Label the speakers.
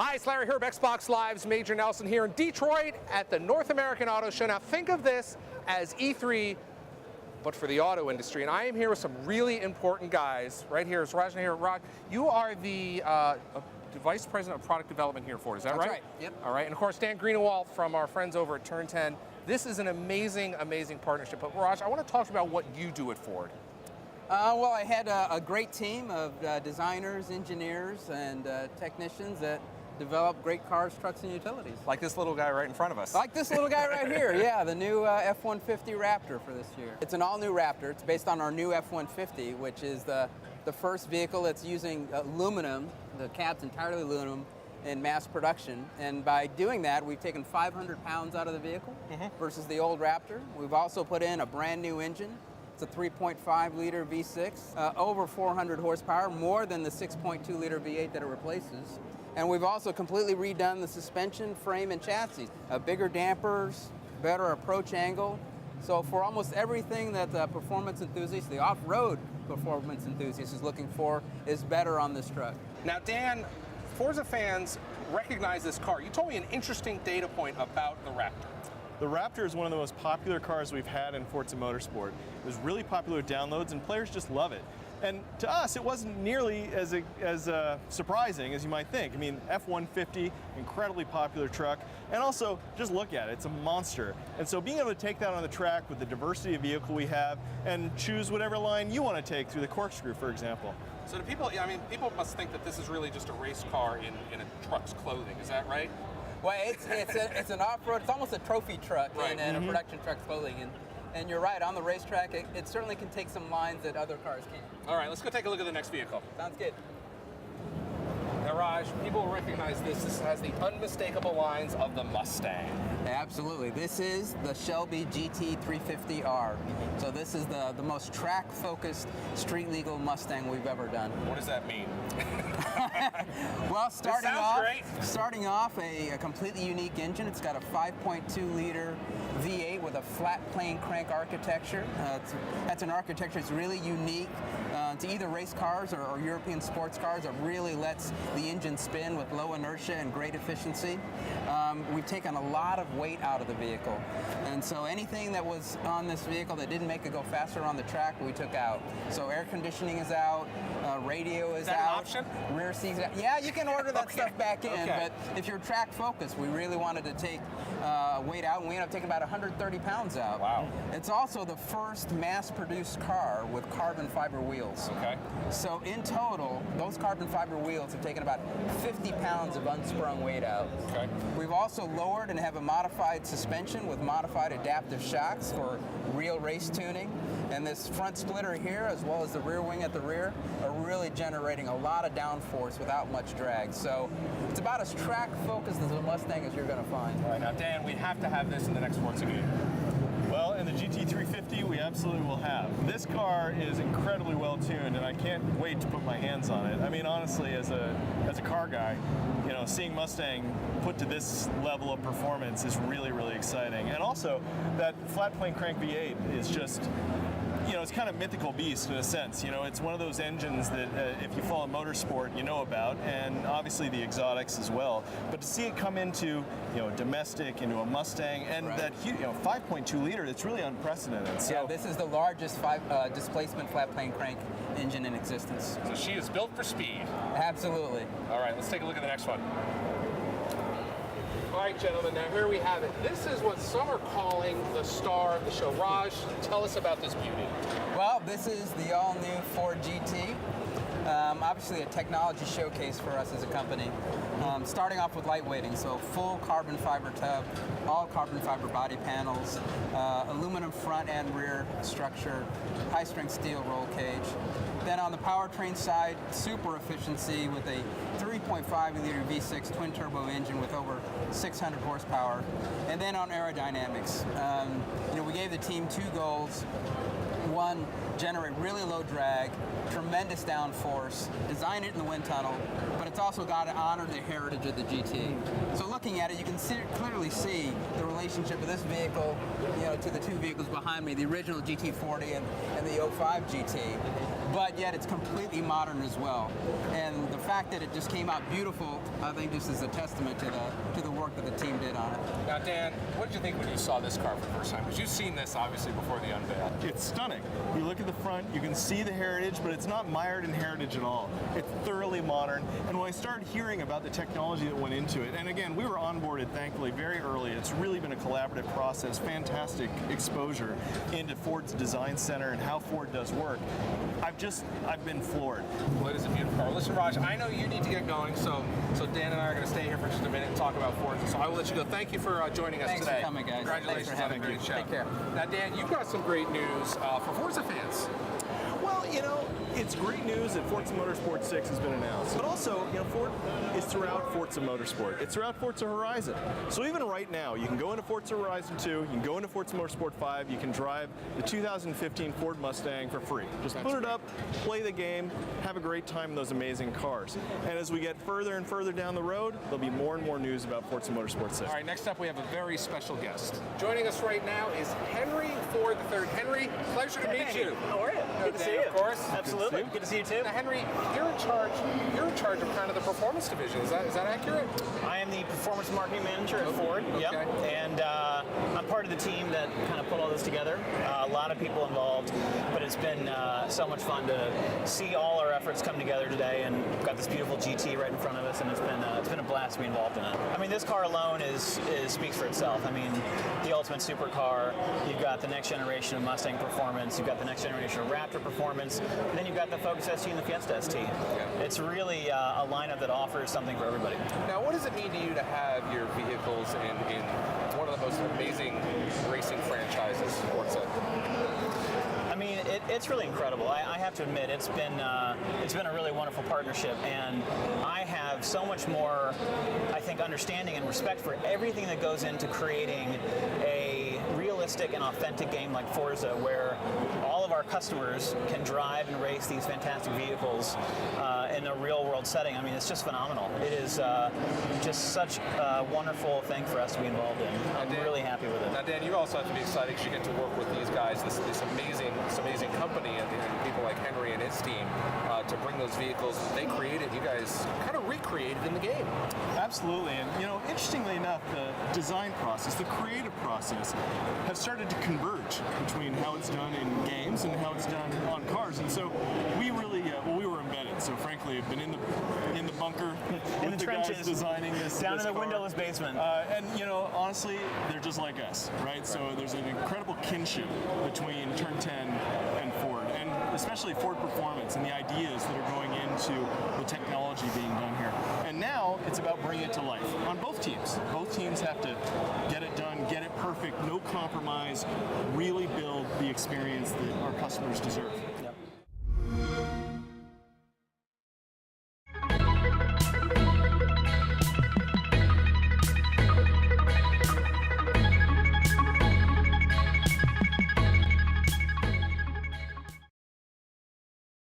Speaker 1: Hi, it's Larry Hryb, Xbox Live's Major Nelson here in Detroit at the North American Auto Show. Now think of this as E3, but for the auto industry. And I am here with some really important guys. Right here is Raj here. Raj, you are the Vice President of Product Development here at Ford, is that right?
Speaker 2: That's right, yep.
Speaker 1: All right, and of course Dan Greenawalt from our friends over at Turn 10. This is an amazing, amazing partnership. But Raj, I want to talk about what you do at Ford.
Speaker 2: Well, I had a great team of designers, engineers, and technicians that develop great cars, trucks, and utilities.
Speaker 1: Like this little guy right in front of us.
Speaker 2: Like this little guy right here, yeah, the new F150 Raptor for this year. It's an all-new Raptor. It's based on our new F150, which is the first vehicle that's using aluminum. The cab's entirely aluminum in mass production. And by doing that, we've taken 500 pounds out of the vehicle versus the old Raptor. We've also put in a brand new engine. It's a 3.5-liter V6, over 400 horsepower, more than the 6.2-liter V8 that it replaces. And we've also completely redone the suspension, frame, and chassis. Bigger dampers, better approach angle. So for almost everything that the performance enthusiast, the off-road performance enthusiast is looking for, is better on this truck.
Speaker 1: Now Dan, Forza fans recognize this car. You told me an interesting data point about the Raptor.
Speaker 3: The Raptor is one of the most popular cars we've had in Forza Motorsport. It was really popular with downloads, and players just love it. And to us, it wasn't nearly as surprising as you might think. I mean, F150, incredibly popular truck, and also, just look at it, it's a monster. And so being able to take that on the track with the diversity of vehicle we have, and choose whatever line you want to take through the corkscrew, for example.
Speaker 1: So do people, I mean, people must think that this is really just a race car in a truck's clothing, is that right?
Speaker 2: Well, it's an off-road, it's almost a trophy truck in a production truck's clothing. And you're right, on the racetrack, it certainly can take some lines that other cars can't.
Speaker 1: All right, let's go take a look at the next vehicle.
Speaker 2: Sounds good.
Speaker 1: Now, Raj, people recognize this. This has the unmistakable lines of the Mustang.
Speaker 2: Absolutely. This is the Shelby GT350R. So this is the most track-focused, street-legal Mustang we've ever done.
Speaker 1: What does that mean?
Speaker 2: Well, starting off, a completely unique engine. It's got a 5.2-liter V8 with a flat plane crank architecture. That's an architecture that's really unique to either race cars or European sports cars. It really lets the engine spin with low inertia and great efficiency. We've taken a lot of weight out of the vehicle. And so anything that was on this vehicle that didn't make it go faster on the track, we took out. So air conditioning is out, radio is out.
Speaker 1: Is that an option?
Speaker 2: Rear seats out. Yeah, you can order that stuff back in, but if you're track focused, we really wanted to take weight out, and we ended up taking about 130 pounds out.
Speaker 1: Wow.
Speaker 2: It's also the first mass-produced car with carbon fiber wheels.
Speaker 1: Okay.
Speaker 2: So in total, those carbon fiber wheels have taken about 50 pounds of unsprung weight out.
Speaker 1: Okay.
Speaker 2: We've also lowered and have a modified suspension with modified adaptive shocks for real race tuning. And this front splitter here, as well as the rear wing at the rear, are really generating a lot of downforce without much drag. So it's about as track-focused as a Mustang as you're going to find.
Speaker 1: All right, now Dan, we have to have this in the next Forza game.
Speaker 3: Well, in the GT350, we absolutely will have. This car is incredibly well tuned, and I can't wait to put my hands on it. I mean, honestly, as a car guy, you know, seeing Mustang put to this level of performance is really, really exciting. And also, that flat plane crank V8 is just, you know, it's kind of mythical beast in a sense. You know, it's one of those engines that if you follow motorsport, you know about, and obviously the exotics as well. But to see it come into, you know, domestic, into a Mustang, and that huge, you know, 5.2 liter, it's really unprecedented. So
Speaker 2: yeah, this is the largest displacement flat plane crank engine in existence.
Speaker 1: So she is built for speed.
Speaker 2: Absolutely.
Speaker 1: All right, let's take a look at the next one. All right, gentlemen, now here we have it. This is what some are calling the star of the show. Raj, tell us about this beauty.
Speaker 2: Well, this is the all-new Ford GT. Obviously a technology showcase for us as a company. Starting off with lightweighting, so full carbon fiber tub, all carbon fiber body panels, aluminum front and rear structure, high-strength steel roll cage. Then on the powertrain side, super efficiency with a 3.5-liter V6 twin-turbo engine with over 600 horsepower. And then on aerodynamics, you know, we gave the team two goals. one, generate really low drag, tremendous downforce, design it in the wind tunnel, but it's also got to honor the heritage of the GT. So looking at it, you can clearly see the relationship of this vehicle, to the two vehicles behind me, the original GT40 and the 05 GT. But yet it's completely modern as well. And the fact that it just came out beautiful, I think this is a testament to the work that the team did on it.
Speaker 1: Now, Dan, what did you think when you saw this car for the first time? Because you've seen this, obviously, before the unveil.
Speaker 3: It's stunning. You look at the front, you can see the heritage, but it's not mired in heritage at all. It's thoroughly modern. And when I started hearing about the technology that went into it, and again, we were onboarded, thankfully, very early. It's really been a collaborative process, fantastic exposure into Ford's design center and how Ford does work. I've been floored.
Speaker 1: Well, it is a beautiful car. Listen, Raj, I know you need to get going, so Dan and I are going to stay here for just a minute and talk about Forza. So I will let you go. Thank you for joining us today.
Speaker 2: Thanks for coming, guys.
Speaker 1: Congratulations
Speaker 2: Thanks for having
Speaker 1: on a great
Speaker 2: me.
Speaker 1: show.
Speaker 2: Take care.
Speaker 1: Now, Dan, you've got some great news for Forza fans.
Speaker 3: Well, it's great news that Forza Motorsport 6 has been announced. But also, Ford is throughout Forza Motorsport. It's throughout Forza Horizon. So even right now, you can go into Forza Horizon 2, you can go into Forza Motorsport 5, you can drive the 2015 Ford Mustang for free. Just put it up, play the game, have a great time in those amazing cars. And as we get further and further down the road, there'll be more and more news about Forza Motorsport 6.
Speaker 1: All right, next up we have a very special guest. Joining us right now is Henry Ford III. Henry, pleasure to meet you.
Speaker 4: How are you? Good to see you.
Speaker 1: Of course.
Speaker 4: Absolutely. Good to see you too.
Speaker 1: Now, Henry, you're in charge of kind of the performance division. Is that accurate?
Speaker 4: I am the performance marketing manager at Ford.
Speaker 1: Okay.
Speaker 4: Yep. And I'm part of the team that kind of put all this together. A lot of people involved, but it's been so much fun to see all our efforts come together today. And we've got this beautiful GT right in front of us, and it's been a blast to be involved in it. I mean, this car alone speaks for itself. I mean, the ultimate supercar. You've got the next generation of Mustang performance. You've got the next generation of Raptor performance, and then you've got the Focus ST and the Fiesta ST. It's really a lineup that offers something for everybody.
Speaker 1: Now, what does it mean to you to have your vehicles in one of the most amazing racing franchises, Forza?
Speaker 4: I mean, it's really incredible. I have to admit, it's been a really wonderful partnership, and I have so much more, I think, understanding and respect for everything that goes into creating a realistic and authentic game like Forza, where all of our customers can drive and race these fantastic vehicles in a real-world setting. I mean, it's just phenomenal. It is just such a wonderful thing for us to be involved in. I'm really happy with it.
Speaker 1: Now, Dan, you also have to be excited because you get to work with these guys, this amazing company, and people like Henry and his team to bring those vehicles they created, you guys kind of recreated in the game.
Speaker 3: Absolutely, and interestingly enough, the design process, the creative process, have started to converge between how it's done in games and how it's done on cars. And so we really, we were embedded. So frankly, I've been in the bunker
Speaker 4: in
Speaker 3: with
Speaker 4: the trenches,
Speaker 3: guys designing this
Speaker 4: down
Speaker 3: this
Speaker 4: in the
Speaker 3: car.
Speaker 4: windowless basement.
Speaker 3: And honestly, they're just like us, right? So there's an incredible kinship between Turn 10 and Ford, and especially Ford Performance and the ideas that are going into the technology being done here. And now it's about bringing it to life on both teams. Both teams have to get it done, get it perfect, no compromise, really build the experience that our customers deserve.